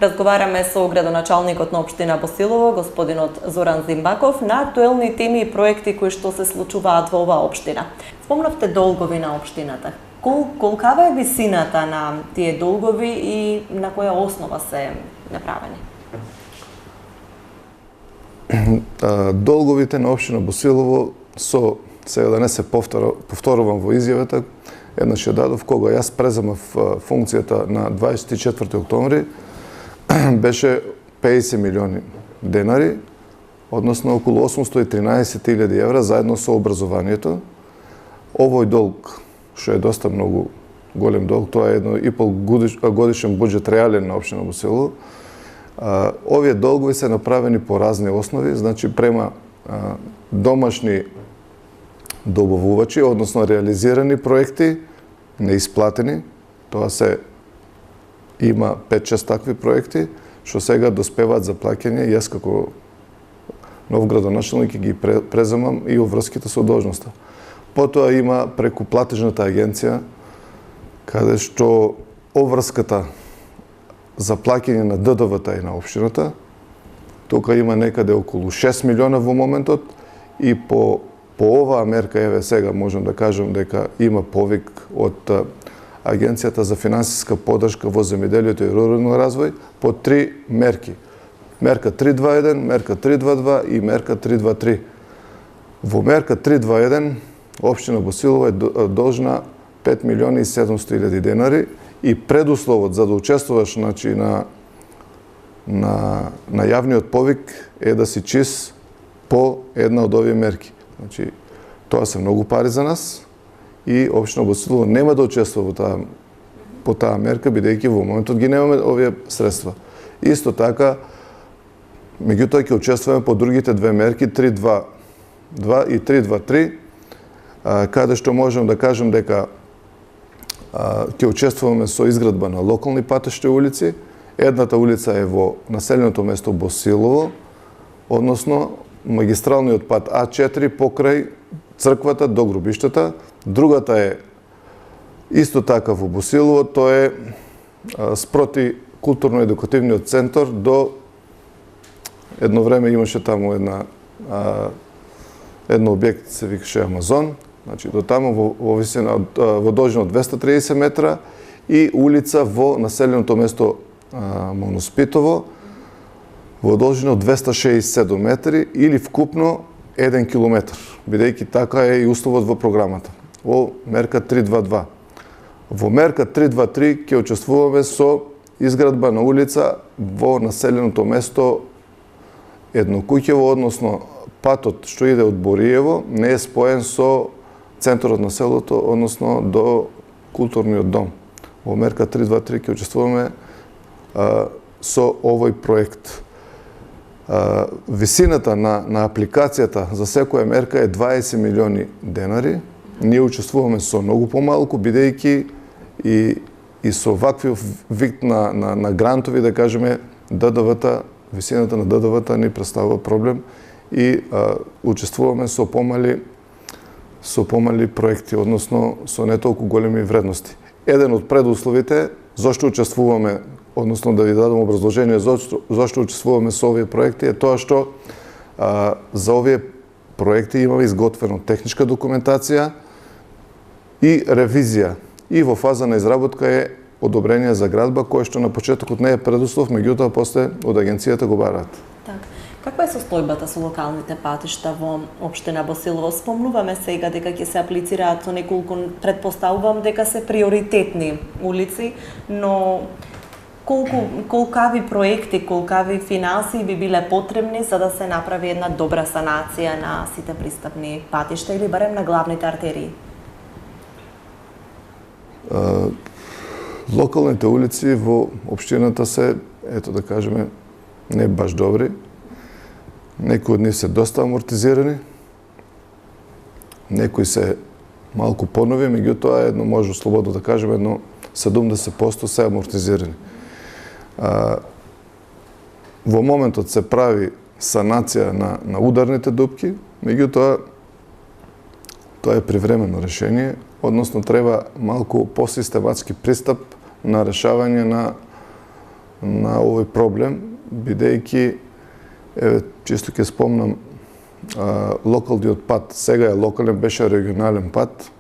Разговараме со градоначалникот на општина Босилово, господинот Зоран Зимбаков, на актуелни теми и проекти кои што се случуваат во оваа општина. Спомнавте долгови на општината. Колкава е висината на тие долгови и на која основа се направени? Долговите на општина Босилово со, сега да не се повторувам во изјавата, еднаш ја дадов кога јас преземав функцијата на 24 октомври, беше 50 милиони денари, односно околу 813.000 евра заедно со образованието. Овој долг, што е доста многу голем долг, тоа е 1,5 годишен буџет реален на општина Босилово. Овие долгови се направени по разни основи, значи према домашни добавувачи, односно реализирани проекти, неисплатени. Тоа се има 5-6 такви проекти, што сега доспеваат за плаќање. Јас како нов градоначалник ги преземам и обврските со должноста. Потоа има преку платежната агенција, каде што обврската за плаќање на ДДВ-та и на општината, тука има некаде околу 6 милиона во моментот и по оваа мерка, еве сега можам да кажам дека има повик од Агенцијата за финансиска поддршка во земјоделието и рурален развој по 3 мерки. Мерка 321, мерка 322 и мерка 323. Во мерка 321 општина Босилово е должна 5 милиони и 700.000 денари и предусловот за да учествуваш, значи, на јавниот повик е да си чист по една од овие мерки. Значи, тоа се многу пари за нас и општина Босилово нема да учествува по таа мерка, бидејќи во моментот ги немаме овие средства. Исто така, меѓутоа ќе учествуваме по другите две мерки, 322 и 323, каде што можам да кажам дека ќе учествуваме со изградба на локални патешти улици. Едната улица е во населеното место Босилово, односно магистралниот пат А4 покрај црквата до гробиштата. Другата е исто така во Босилово, тоа е спроти културно-едукативниот центар до едно време имаше таму едно објект се викаше Амазон, значи до таму во висина во должина од 230 метра и улица во населеното место Моноспитово во должина од 267 метри или вкупно 1 километар, бидејќи така е и условот во програмата. Во мерка 322. Во мерка 323 ќе учествуваме со изградба на улица во населеното место Еднокуќево, односно патот што иде од Бориево не е споен со центарот на селото, односно до културниот дом. Во мерка 323 ќе учествуваме со овој проект. Висината на апликацијата за секоја мерка е 20 милиони денари. Ние учествуваме со многу помалку, бидејќи и со вакви вид на грантови, да кажеме, ДДВ-та, висината на ДДВ-та ни представува проблем и учествуваме со помали проекти, односно со не толку големи вредности. Еден од предусловите зашто учествуваме, односно да ви дадам образложение зашто учествуваме со овие проекти, е тоа што за овие проекти имаме изготвено техничка документација и ревизија. И во фаза на изработка е одобрение за градба, кое што на почетокот не е предуслов, меѓутоа после од агенцијата го бараат. Так. Каква е состојбата со локалните патишта во општина Босилово? Спомнуваме сега дека ќе се аплицираат со неколку, предпоставувам дека се приоритетни улици, но колкави проекти, колкави финансии би биле потребни за да се направи една добра санација на сите пристапни патишта или барем на главните артерии? Локалните улици во општината се, ето да кажеме, не баш добри. Некои од нив се доста амортизирани, некои се малку понови, меѓутоа едно може слободно да кажеме, едно 70% се амортизирани. Во моментот се прави санација на ударните дупки, меѓутоа тоа е привремено решение, односно треба малку посистематски пристап на решавање на овој проблем, бидејќи, чисто ќе спомнам, локалниот пат, сега е локален, беше регионален пат,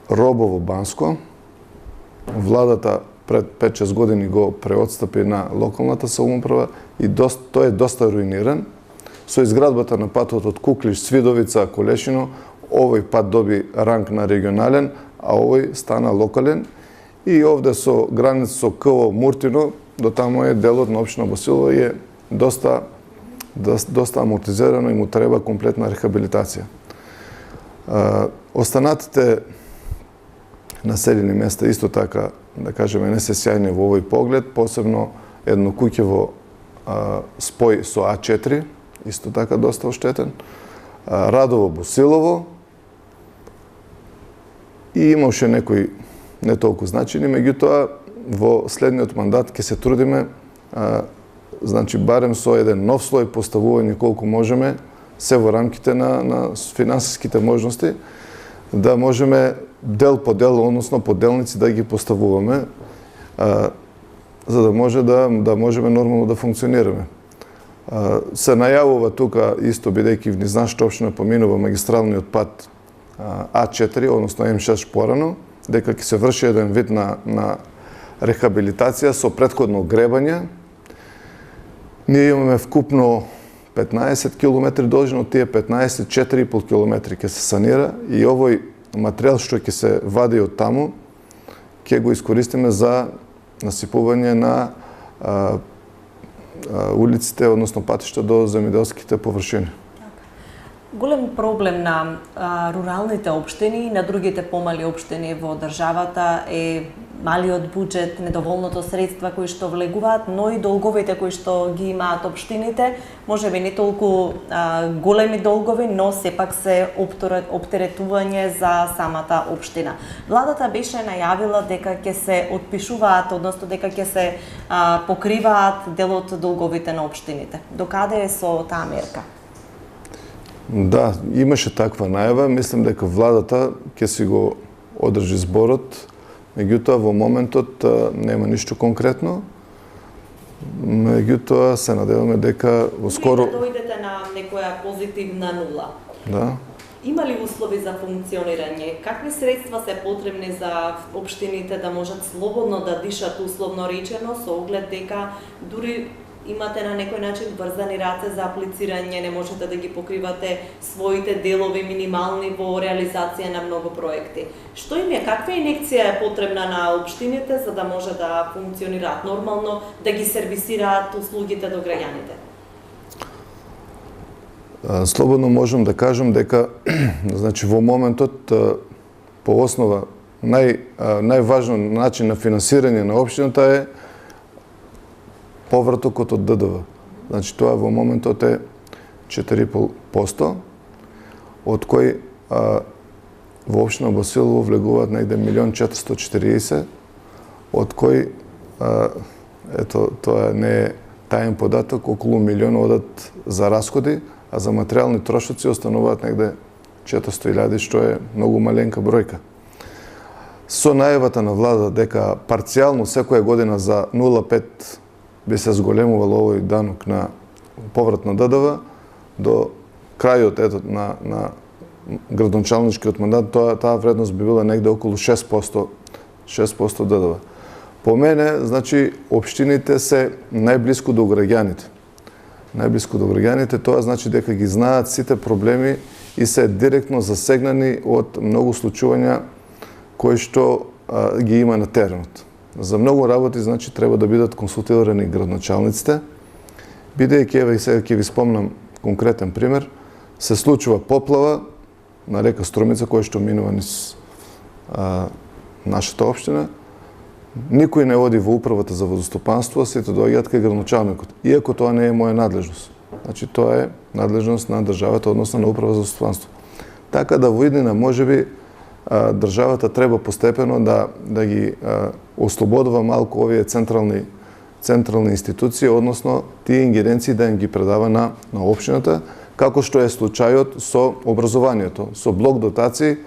Робово-Банско, владата пред 5-6 години го преотстапи на локалната самоуправа и тој е доста руиниран. Со изградбата на патот од Куклиш, Свидовица, Колешино, овој пат доби ранг на регионален, а овој стана локален. И овде со граница со КО Муртино, до таму е делот на општина Босилово и е доста амортизирано и му треба комплетна рехабилитација. Останатите населени места исто така, да кажеме, не се сјајни во овој поглед, посебно едно куќево спој со А4, исто така доста оштетен, Радово Босилово и имаше некои не толку значени, меѓутоа во следниот мандат ќе се трудиме значи барем со еден нов слој поставување колку можеме, се во рамките на финансиските можности, да можеме дел по дел, односно поделници да ги поставуваме, за да можеме нормално да функционираме. Се најавува тука исто, бидејќи низ нашата општина поминува магистралниот пат А4, односно М6 порано, дека ќе се врши еден вид на рехабилитација со претходно гребање. Ние имаме вкупно 15 км должина, од тие 15 4,5 км ќе се санира и овој материјал што ќе се вади од таму ќе го искористиме за насипување на улиците, односно патишта до земјоделските површини. Голем проблем на руралните општини и на другите помали општини во државата е малиот буџет, недоволното средства кои што влегуваат, но и долговите кои што ги имаат општините, можеби не толку големи долгови, но сепак се оптеретување за самата општина. Владата беше најавила дека ќе се отпишуваат, односно дека ќе се покриваат дел од долговите на општините. Докаде е со таа мерка? Да, имаше таква најава. Мислам дека владата ќе си го одржи зборот, меѓутоа во моментот нема ништо конкретно. Меѓутоа се надеваме дека во скоро... Да дојдете на некоја позитивна нула. Да. Има ли услови за функционирање? Какви средства се потребни за општините да можат слободно да дишат, условно речено, со оглед дека дури имате на некој начин врзани раце за аплицирање, не можете да ги покривате своите делови минимални во реализација на многу проекти. Што им е, каква инекција е потребна на општините за да може да функционираат нормално, да ги сервисираат услугите до граѓаните? Слободно можам да кажам дека значи во моментот по основа најважен начин на финансирање на општината е повратокот од ДДВ. Значи тоа во моментот е 4,5%, од кој во општина Босилово влегуваат негде 1.440.000, од кој тоа не е таен податок, околу 1 милион одат за расходи, а за материјални трошоци остануваат негде 400.000, што е многу маленка бројка. Со најавата на влада дека парцијално секоја година за 0,5 би се зголемувал овој данок на поврат на ДДВ, до крајот на градоначалничкиот мандат таа вредност би била негде околу 6% ДДВ. По мене, значи, општините се најблиску до граѓаните. Најблиску до граѓаните, тоа значи дека ги знаат сите проблеми и се директно засегнани од многу случувања кои што ги има на теренот. За многу работи, значи, треба да бидат консултирани градоначалниците, бидејќи, еве сега ќе ви спомнам конкретен пример, се случува поплава на река Струмица, која што минува низ нашата општина. Никој не оди во управата за водостопанство, сите доаѓаат кај градоначалникот, иако тоа не е моја надлежност. Значи, тоа е надлежност на државата, односно на управа за водостопанство. Така да во иднина можеби државата треба постепено да ги ослободува малку овие централни институции, односно тие ингеренции да им ги предава на општината, како што е случајот со образованието, со блок дотации,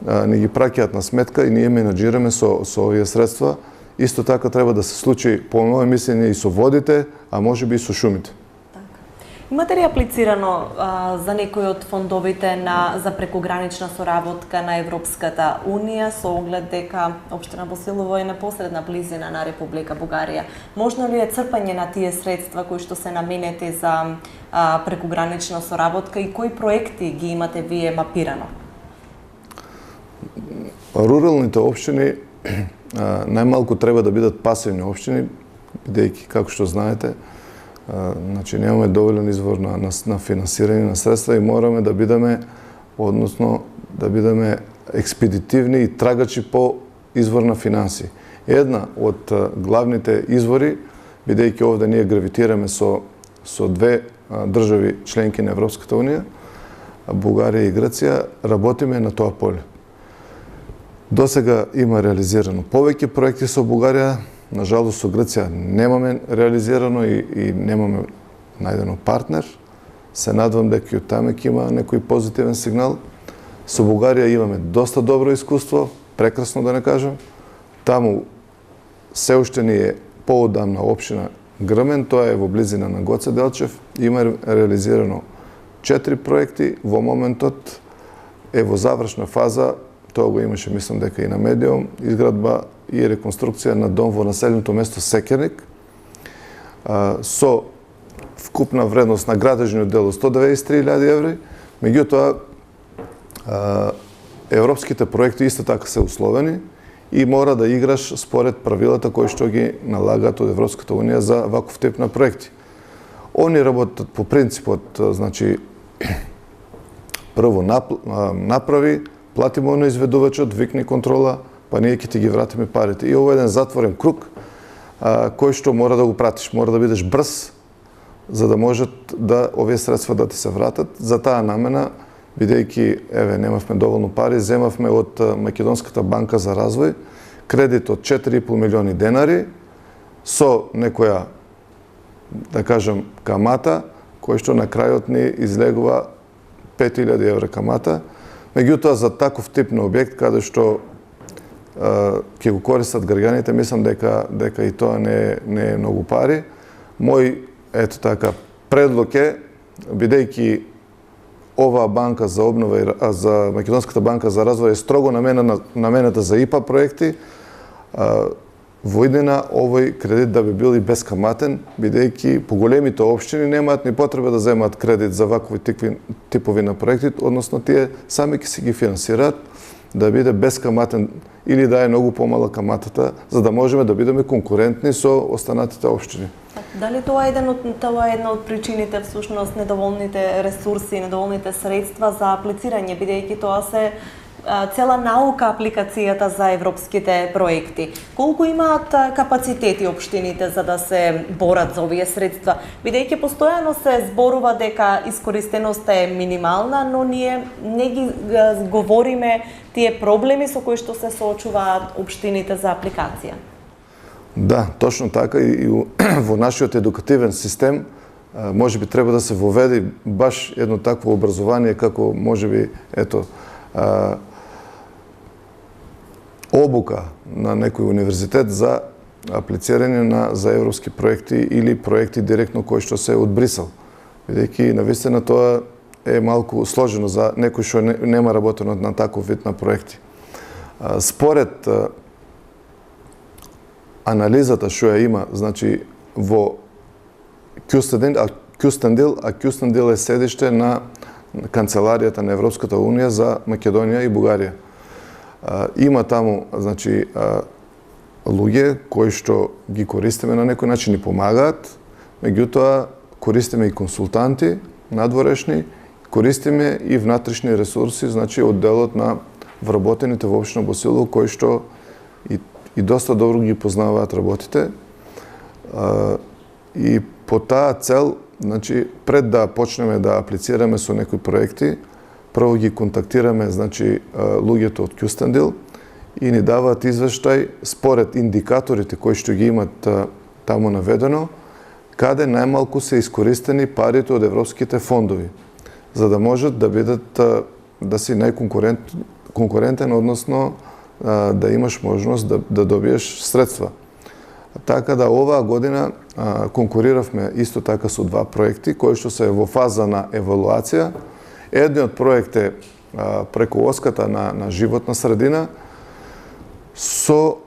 не ги праќаат на сметка и ние менаџираме со овие средства Исто така треба да се случи по моје мислење и со водите, а можеби и со шумите. Имате ли аплицирано за некои од фондовите за прекогранична соработка на Европската Унија со оглед дека општина Босилово е непосредна близина на Република Бугарија? Можно ли е црпање на тие средства кои што се наменети за прекогранична соработка и кои проекти ги имате вие мапирано? Руралните општини најмалку треба да бидат пасивни општини, бидејќи, како што знаете, значи немаме доволен извор на финансирање на средства и мораме да бидеме, односно да бидеме експедитивни и трагачи по извор на финанси. Една од главните извори, бидејќи овде ние гравитираме со две држави членки на Европската Унија, Бугарија и Грција, работиме на тоа поле. Досега има реализирано повеќе проекти со Бугарија, нажалост со Грција немаме реализирано и немаме најдено партнер. Се надвам дека и од таме ќе има некој позитивен сигнал. Со Бугарија имаме доста добро искуство, прекрасно да не кажам. Таму се уште ни е поодамна општина Грмен, тоа е во близина на Гоце Делчев. Има реализирано 4 проекти, во моментот е во завршна фаза, тоа го имаше, мислам дека и на медиум, изградба и реконструкција на дом во населеното место Секерник, со вкупна вредност на градежниот дел 193.000 еври. Меѓутоа, европските проекти исто така се условени и мора да играш според правилата кои што ги налагаат од Европската Унија за ваков тип на проекти. Они работат по принципот, значи, прво направи, платимо на изведувачот, викни контрола, па ние ќе ти ги вратиме парите. И ово е еден затворен круг, кој што мора да го пратиш. Мора да бидеш брз, за да можат да овие средства да ти се вратат. За таа намена, бидејќи немавме доволно пари, земавме од Македонската банка за развој кредит од 4,5 милиони денари со некоја, да кажам, камата, кој што на крајот ни излегува 5.000 евра камата. Меѓутоа, за таков тип на објект, каде што ќе го користат граѓаните, мислам дека и тоа не е многу пари. Мој, ето така, предлог е, бидејќи оваа банка за обнова, за Македонската банка за развој е строго намената за ИПА проекти, во иднина овој кредит да би бил и бескаматен, бидејќи поголемите општини немаат ни потреба да земаат кредит за вакви типови на проекти, односно тие сами ќе си ги финансираат, да биде бескаматен или да е многу помала каматата, за да можеме да бидеме конкурентни со останатите општини. Дали тоа е една од причините, всушност, недоволните ресурси, недоволните средства за аплицирање, бидејќи тоа се цела наука апликацијата за европските проекти. Колку имаат капацитети општините за да се борат за овие средства? Бидејќи постојано се зборува дека искористеноста е минимална, но ние не ги говориме тие проблеми со кои што се соочуваат општините за апликација. Да, точно така и во нашиот едукативен систем можеби треба да се воведе баш едно такво образование како можеби обука на некој универзитет за аплицирање за европски проекти или проекти директно кои што се од Брисел. Бидејќи навистина тоа е малку сложено за некој што нема работено на таков вид на проекти. Според анализата што ја има, значи во Кюстендил, а Кюстендил е седиште на канцеларијата на Европската Унија за Македонија и Бугарија. Има таму, значи, луѓе кои што ги користиме на некој начин и помагаат, меѓутоа користиме и консултанти надворешни, користиме и внатрешни ресурси, значи од делот на вработените во општина Босилово кои што и доста добро ги познаваат работите. И по таа цел, значи, пред да почнеме да аплицираме со некои проекти, прво ги контактираме, значи, луѓето од Кюстендил и ни даваат извештај според индикаторите кои што ги имат таму наведено, каде најмалку се искористени парите од европските фондови, за да можат да бидат, да си најконкурентен, односно да имаш можност да добиеш средства. Така да оваа година конкуриравме исто така со два проекти кои што се во фаза на евалуација. Едниот проект е преку оската на животна средина со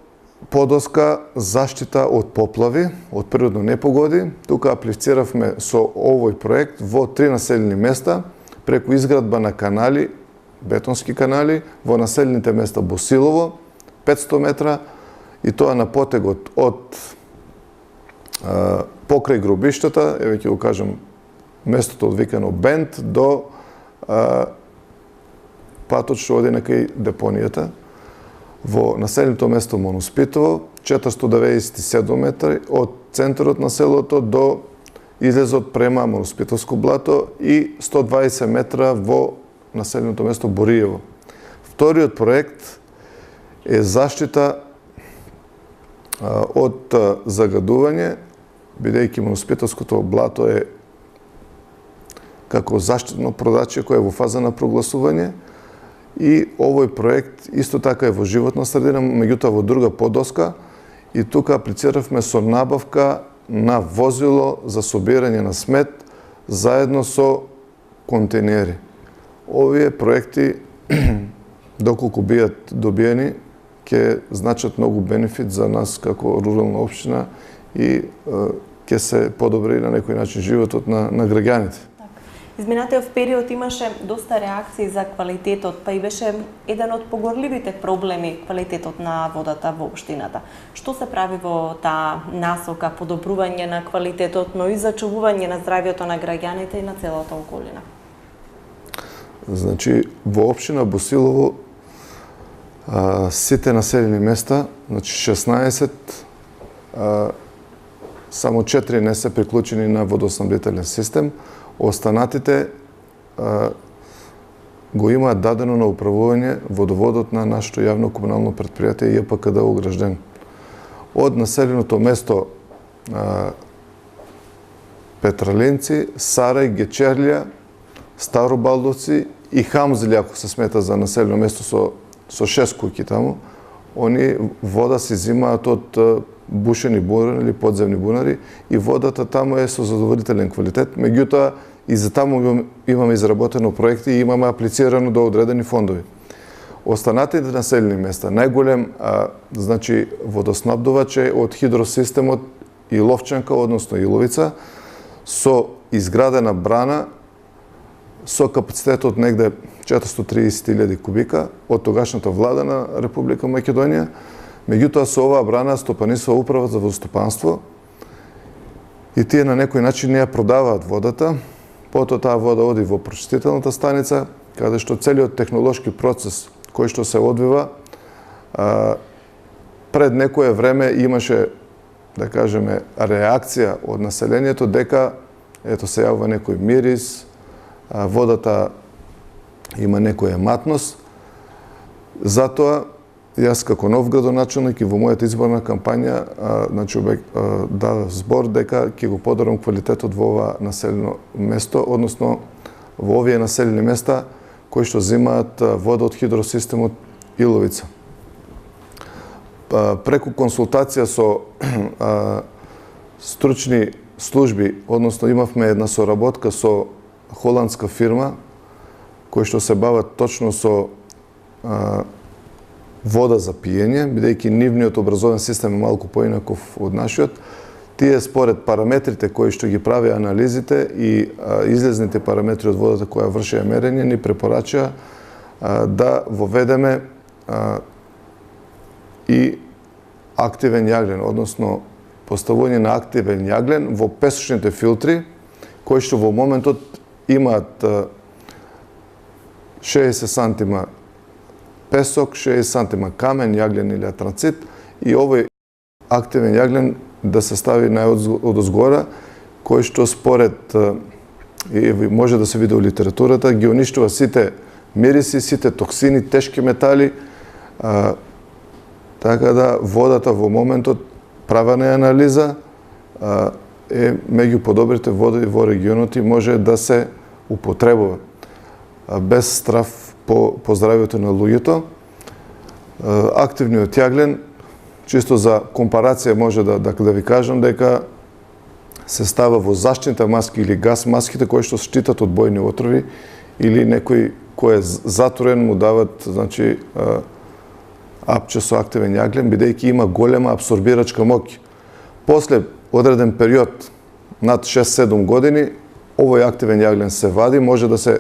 подоска заштита од поплави, од природни непогоди. Тука аплициравме со овој проект во 3 населени места преку изградба на канали, бетонски канали во населените места Босилово 500 метра и тоа на потегот од покрај гробиштата, еве ќе го кажам местото одвикано Бент до патот што оди кај депонијата. Во населеното место Моноспитово 497 метри од центарот на селото до излезот према Моноспитовско блато и 120 метра во населеното место Бориево. Вториот проект е заштита од загадување, бидејќи Моноспитовското блато е како заштитно продачје кое е во фаза на прогласување. И овој проект исто така е во животна средина, меѓутоа во друга подоска, и тука аплициравме со набавка на возило за собирање на смет заедно со контейнери. Овие проекти, доколку бидат добиени, ќе значат многу бенефит за нас како рурална општина и ќе се подобри на некој начин животот на граѓаните. Изминатиот период имаше доста реакции за квалитетот, па и беше еден од погорливите проблеми квалитетот на водата во општината. Што се прави во таа насока, подобрување на квалитетот, но и зачувување на здравјето на граѓаните и на целата околина? Значи, во општина Босилово сите населени места, значи 16, само 4 не се приклучени на водоснабдителен систем. Останатите го имаат дадено на управување водоводот на нашето јавно комунално претпријатие ЈПКД Огражден. Од населеното место Петралинци, Сарај, Гечерлија, Старобалдовци и Хамзлија, ако се смета за населено место со 6 куќи таму, они вода си зимаат од бушени бунари или подземни бунари и водата таму е со задоволителен квалитет. Меѓутоа и за таму имаме изработено проекти и имаме аплицирано до одредени фондови. Останатите населени места, најголем значи водоснабдувач е од хидросистемот Иловчанка, односно Иловица, со изградена брана со капацитетот негде 430.000 кубика од тогашната влада на Република Македонија. Меѓутоа со оваа брана стопанисува управа за водостопанство и тие на некој начин не ја продаваат водата. Потоа таа вода оди во прочистителната станица, каде што целиот технолошки процес кој што се одвива пред некое време имаше, да кажеме, реакција од населението дека ето се јавува некој мирис, водата има некоја матност. Затоа јас како нов градоначелник и во мојата изборна кампања значи дадов збор дека ќе го подобрам квалитетот во ова населено место, односно во овие населени места кои што земаат вода од хидросистемот Иловица. Преку консултација со стручни служби, односно имавме една соработка со холандска фирма кои што се бават точно со вода за пиење, бидејќи нивниот образовен систем е малку поинаков од нашиот. Тие според параметрите кои што ги прави анализите и излезните параметри од водата која врши мерење, ни препорача да воведеме и активен јаглен, односно поставување на активен јаглен во песочните филтри, кои што во моментот имаат 60 сантима песок, 60 сантима камен, јаглен или атранцит, и овој активен јаглен да се стави најодозгора, кој што според и може да се види во литературата, ги уништува сите мириси, сите токсини, тешки метали, така да водата во моментот, правена е анализа, е меѓу подобрите води во регионот и може да се употребува без страф по здравјето на луѓето. Активниот јаглен чисто за компарација може да ви кажам дека се става во заштитна маски или газ маските кои што штитат од бојни отрови или некој кој е затворен му дават, значи, апче со активен јаглен, бидејќи има голема абсорбирачка моќ. После одреден период, над 6-7 години, овој активен јаглен се вади, може да се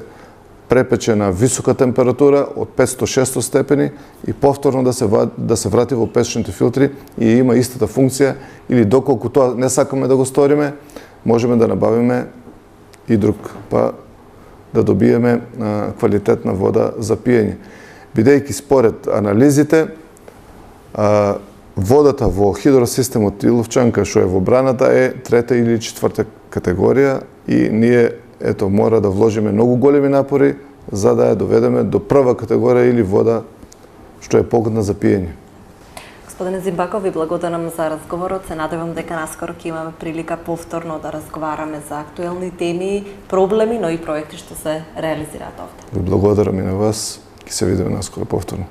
препече на висока температура од 500-600 степени и повторно да се врати во печните филтри и има истата функција, или доколку тоа не сакаме да го сториме, можеме да набавиме и друг, па да добиеме квалитетна вода за пиење. Бидејќи според анализите, водата во хидросистемот Иловчанка, што е во браната, е 3-та или 4-та категорија и ние мора да вложиме многу големи напори за да ја доведеме до прва категорија или вода што е погодна за пиење. Господине Зимбаков, ви благодарам за разговорот. Се надевам дека наскоро ќе имаме прилика повторно да разговараме за актуелни теми, проблеми, но и проекти што се реализираат овде. Ви благодарам и на вас. Ќе се видиме наскоро повторно.